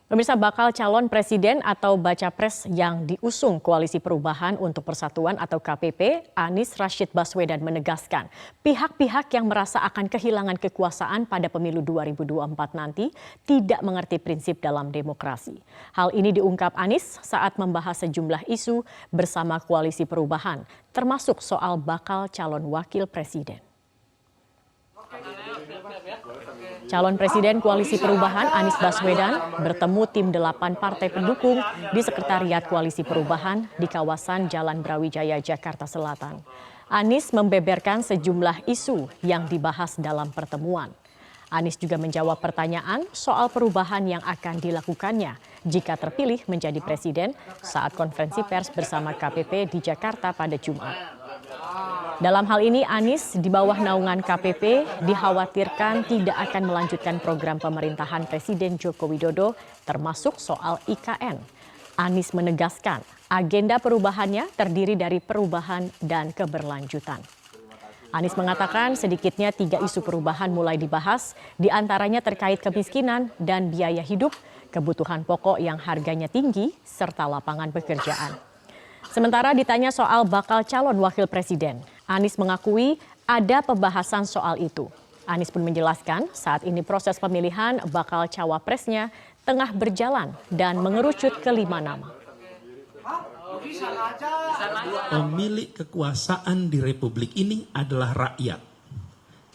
Pemirsa, bakal calon presiden atau baca pres yang diusung Koalisi Perubahan untuk Persatuan atau KPP, Anies Rashid Baswedan menegaskan pihak-pihak yang merasa akan kehilangan kekuasaan pada pemilu 2024 nanti tidak mengerti prinsip dalam demokrasi. Hal ini diungkap Anies saat membahas sejumlah isu bersama Koalisi Perubahan, termasuk soal bakal calon wakil presiden. Calon Presiden Koalisi Perubahan Anies Baswedan bertemu tim 8 partai pendukung di Sekretariat Koalisi Perubahan di kawasan Jalan Brawijaya, Jakarta Selatan. Anies membeberkan sejumlah isu yang dibahas dalam pertemuan. Anies juga menjawab pertanyaan soal perubahan yang akan dilakukannya jika terpilih menjadi presiden saat konferensi pers bersama KPP di Jakarta pada Jumat. Dalam hal ini, Anies di bawah naungan KPP dikhawatirkan tidak akan melanjutkan program pemerintahan Presiden Joko Widodo termasuk soal IKN. Anies menegaskan agenda perubahannya terdiri dari perubahan dan keberlanjutan. Anies mengatakan sedikitnya 3 isu perubahan mulai dibahas, diantaranya terkait kemiskinan dan biaya hidup, kebutuhan pokok yang harganya tinggi, serta lapangan pekerjaan. Sementara ditanya soal bakal calon wakil presiden, Anies mengakui ada pembahasan soal itu. Anies pun menjelaskan saat ini proses pemilihan bakal cawapresnya tengah berjalan dan mengerucut ke 5 nama. Pemilik kekuasaan di Republik ini adalah rakyat.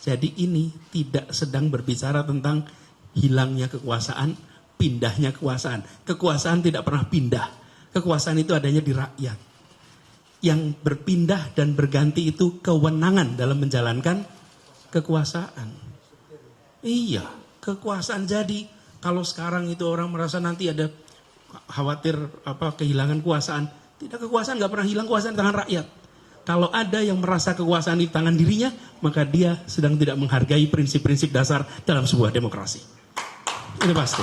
Jadi ini tidak sedang berbicara tentang hilangnya kekuasaan, pindahnya kekuasaan. Kekuasaan tidak pernah pindah. Kekuasaan itu adanya di rakyat. Yang berpindah dan berganti itu kewenangan dalam menjalankan kekuasaan. Iya, kekuasaan. Jadi kalau sekarang itu orang merasa nanti ada khawatir kehilangan kekuasaan, tidak, kekuasaan nggak pernah hilang, kekuasaan di tangan rakyat. Kalau ada yang merasa kekuasaan di tangan dirinya, maka dia sedang tidak menghargai prinsip-prinsip dasar dalam sebuah demokrasi. Ini pasti.